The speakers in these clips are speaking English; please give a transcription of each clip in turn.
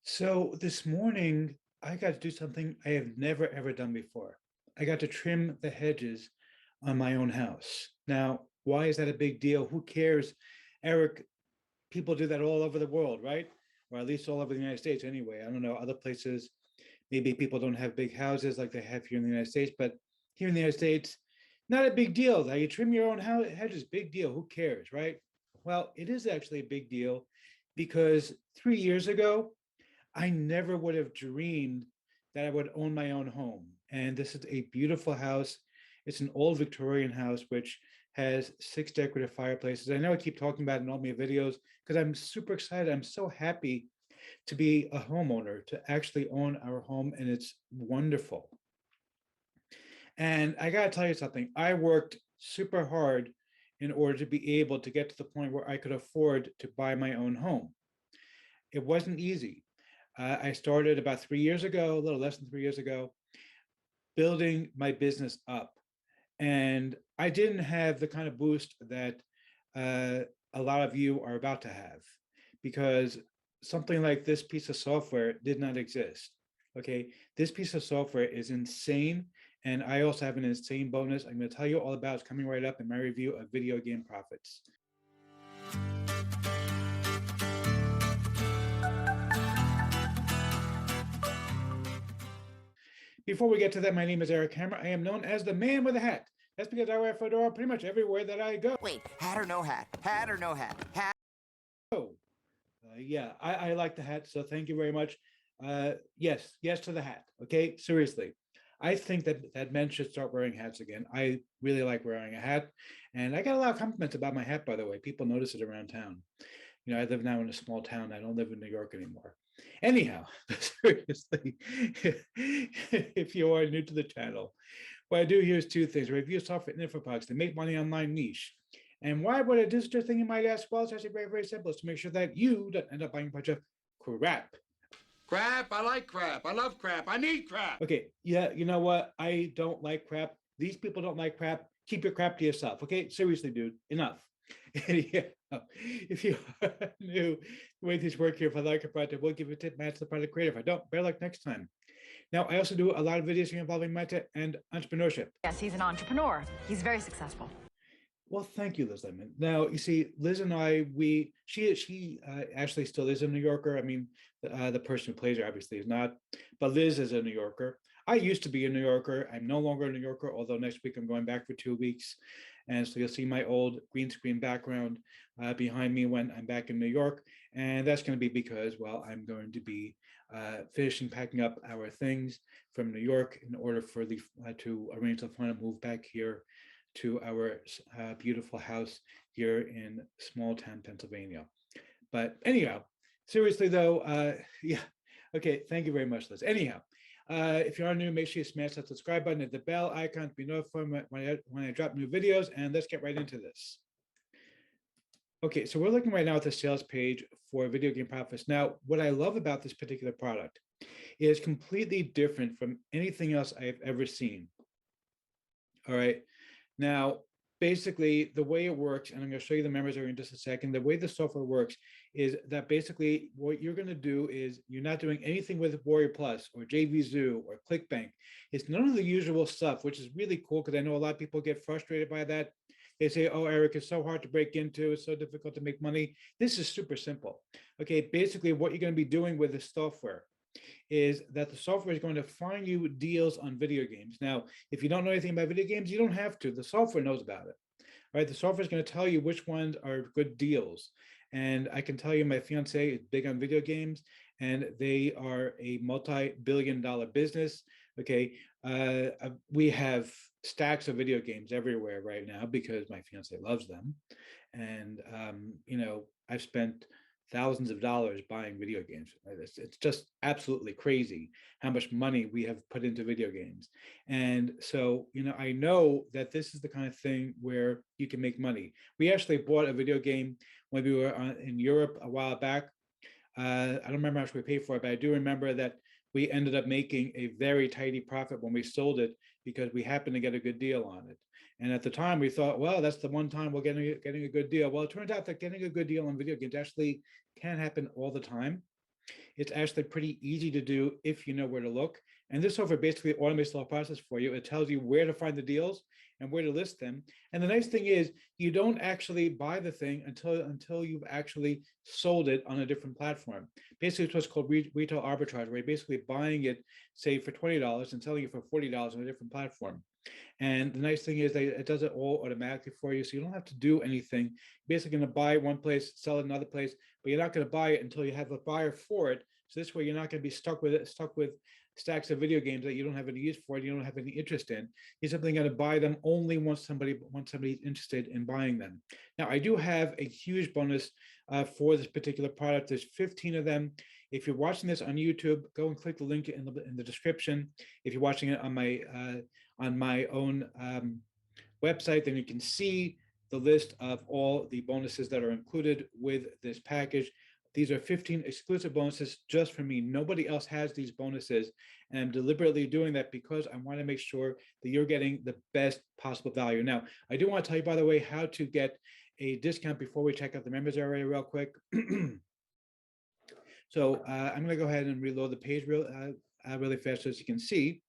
So this morning, I got to do something I have never ever done before. I got to trim the hedges on my own house. Now, why is that a big deal? Who cares? Eric, people do that all over the world, right? Or at least all over the United States anyway. I don't know, other places, maybe people don't have big houses like they have here in the United States, but here in the United States, not a big deal. Now, you trim your own hedges, big deal. Who cares, right? Well, it is actually a big deal because 3 years ago, I never would have dreamed that I would own my own home. And this is a beautiful house. It's an old Victorian house, which has six decorative fireplaces. I know I keep talking about it in all my videos because I'm super excited. I'm so happy to be a homeowner, to actually own our home, and it's wonderful. And I got to tell you something, I worked super hard in order to be able to get to the point where I could afford to buy my own home. It wasn't easy. I started about 3 years ago, a little less than 3 years ago, building my business up. And I didn't have the kind of boost that uh, a lot of you are about to have because something like this piece of software did not exist. Okay, this piece of software is insane. And I also have an insane bonus. I'm going to tell you all about it. It's coming right up in my review of Video Game Profits. Before we get to that, my name is Eric Hammer. I am known as the man with a hat. That's because I wear a fedora pretty much everywhere that I go. Wait, hat or no hat? Hat or no hat? Hat. Yeah, I like the hat, so thank you very much. Yes, yes to the hat. Okay, seriously. I think that men should start wearing hats again. I really like wearing a hat, and I got a lot of compliments about my hat, by the way. People notice it around town. You know, I live now in a small town. I don't live in New York anymore. Anyhow, seriously, if you are new to the channel, what I do here is two things: review software and info products to make money online niche. And why would I do such a thing, you might ask? Well, it's actually very, very simple. It's to make sure that you don't end up buying a bunch of crap. Crap, I like crap. I love crap. I need crap. Okay, yeah, you know what? I don't like crap. These people don't like crap. Keep your crap to yourself. Okay, seriously, dude, enough. Yeah, if you are new, the way these work here, if I like a project, we'll give you a tip, match the product creator. If I don't, better luck next time. Now, I also do a lot of videos involving mindset and entrepreneurship. Yes, he's an entrepreneur. He's very successful. Well, thank you, Liz Lemon. Now, you see, Liz and I, she actually still is a New Yorker. I mean, the person who plays her obviously is not, but Liz is a New Yorker. I used to be a New Yorker. I'm no longer a New Yorker, although next week I'm going back for 2 weeks. And so you'll see my old green screen background behind me when I'm back in New York. And that's going to be because, well, I'm going to be finishing packing up our things from New York in order for the to arrange the final move back here to our beautiful house here in small town Pennsylvania. But anyhow, seriously though, yeah, okay, thank you very much, Liz. Anyhow, if you are new, make sure you smash that subscribe button and the bell icon to be notified when I drop new videos, and let's get right into this. Okay, so we're looking right now at the sales page for Video Game Profits. Now, what I love about this particular product is completely different from anything else I've ever seen. All right. Now, basically, the way it works, and I'm going to show you the members area in just a second. The way the software works is that basically what you're going to do is you're not doing anything with Warrior Plus or JVZoo or ClickBank. It's none of the usual stuff, which is really cool because I know a lot of people get frustrated by that. They say, oh, Eric, it's so hard to break into. It's so difficult to make money. This is super simple. Okay, basically what you're going to be doing with the software is that the software is going to find you deals on video games. Now, if you don't know anything about video games, you don't have to. The software knows about it, right? The software is going to tell you which ones are good deals. And I can tell you my fiance is big on video games and they are a multi-billion-dollar business. Okay, we have stacks of video games everywhere right now because my fiance loves them. And, you know, I've spent thousands of dollars buying video games. It's just absolutely crazy how much money we have put into video games. And so, you know, I know that this is the kind of thing where you can make money. We actually bought a video game when we were in Europe a while back. I don't remember how much we paid for it, but I do remember that we ended up making a very tidy profit when we sold it because we happened to get a good deal on it. And at the time we thought, well, that's the one time we're getting a good deal. Well, it turns out that getting a good deal on video games actually can happen all the time. It's actually pretty easy to do if you know where to look. And this software basically automates the whole process for you. It tells you where to find the deals and where to list them. And the nice thing is you don't actually buy the thing until you've actually sold it on a different platform. Basically, it's what's called retail arbitrage, where you're basically buying it, say, for $20 and selling it for $40 on a different platform. And the nice thing is that it does it all automatically for you. So you don't have to do anything. You're basically going to buy one place, sell it another place, but you're not going to buy it until you have a buyer for it. So this way you're not going to be stuck with stacks of video games that you don't have any use for, you don't have any interest in. You're simply going to buy them only once somebody's interested in buying them. Now, I do have a huge bonus for this particular product. There's 15 of them. If you're watching this on YouTube, go and click the link in the description. If you're watching it on my own website, then you can see the list of all the bonuses that are included with this package. These are 15 exclusive bonuses just for me. Nobody else has these bonuses. And I'm deliberately doing that because I want to make sure that you're getting the best possible value. Now, I do want to tell you, by the way, how to get a discount before we check out the members area real quick. So I'm going to go ahead and reload the page really fast so as you can see.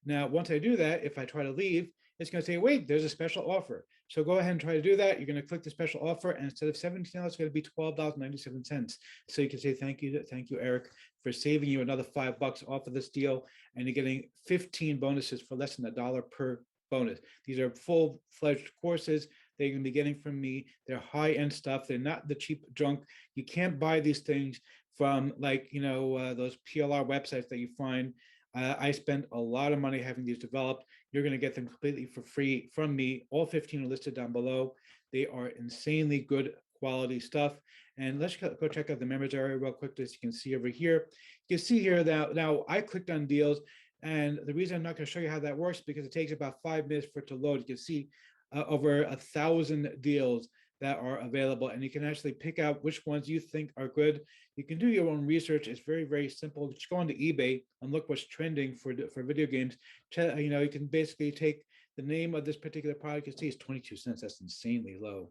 Now, once I do that, if I try to leave, it's going to say, wait, there's a special offer. So go ahead and try to do that. You're going to click the special offer, and instead of $17, it's going to be $12.97. So you can say, thank you, Eric, for saving you another $5 off of this deal. And you're getting 15 bonuses for less than $1 per bonus. These are full-fledged courses that you're going to be getting from me. They're high-end stuff. They're not the cheap junk. You can't buy these things from those PLR websites that you find. I spent a lot of money having these developed. You're going to get them completely for free from me. All 15 are listed down below. They are insanely good quality stuff. And let's go check out the members area real quick, as you can see over here. You can see here that now I clicked on deals. And the reason I'm not going to show you how that works is because it takes about 5 minutes for it to load. You can see over 1,000 deals that are available, and you can actually pick out which ones you think are good. You can do your own research. It's very, very simple. Just go onto eBay and look what's trending for video games. You can basically take the name of this particular product. You can see it's 22 cents. That's insanely low.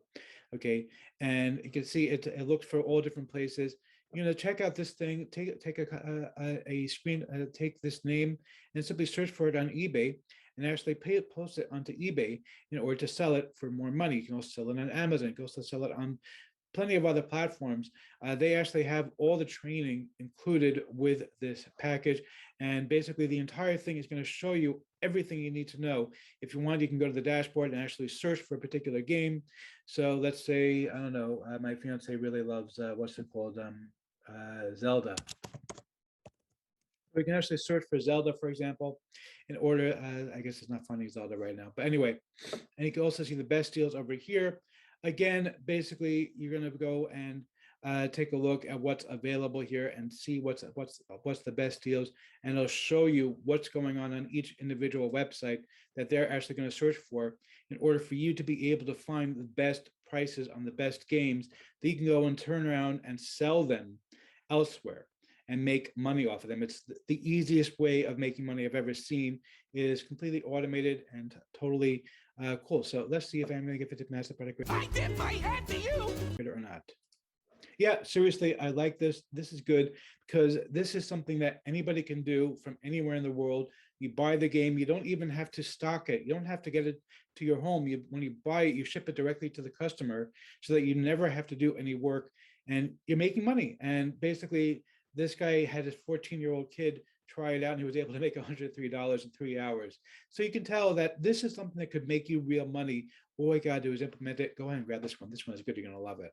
Okay, and you can see it looks for all different places. Check out this thing. Take a screen. Take this name and simply search for it on eBay, and actually post it onto eBay in order to sell it for more money. You can also sell it on Amazon. You can also sell it on plenty of other platforms. They actually have all the training included with this package. And basically the entire thing is going to show you everything you need to know. If you want, you can go to the dashboard and actually search for a particular game. So let's say, I don't know, my fiance really loves, what's it called? Zelda. We can actually search for Zelda, for example, in order, I guess it's not finding Zelda right now, but anyway, and you can also see the best deals over here. Again, basically, you're going to go and take a look at what's available here and see what's the best deals, and it'll show you what's going on each individual website that they're actually going to search for in order for you to be able to find the best prices on the best games that you can go and turn around and sell them elsewhere and make money off of them. It's the easiest way of making money I've ever seen. It is completely automated and totally cool. So let's see if I'm going to get 50 master product I tip my hat to you. or not. Yeah, seriously, I like this. This is good because this is something that anybody can do from anywhere in the world. You buy the game. You don't even have to stock it. You don't have to get it to your home. When you buy it, you ship it directly to the customer so that you never have to do any work, and you're making money. And basically, this guy had his 14-year-old kid try it out, and he was able to make $103 in 3 hours. So you can tell that this is something that could make you real money. All you got to do is implement it. Go ahead and grab this one. This one is good. You're going to love it.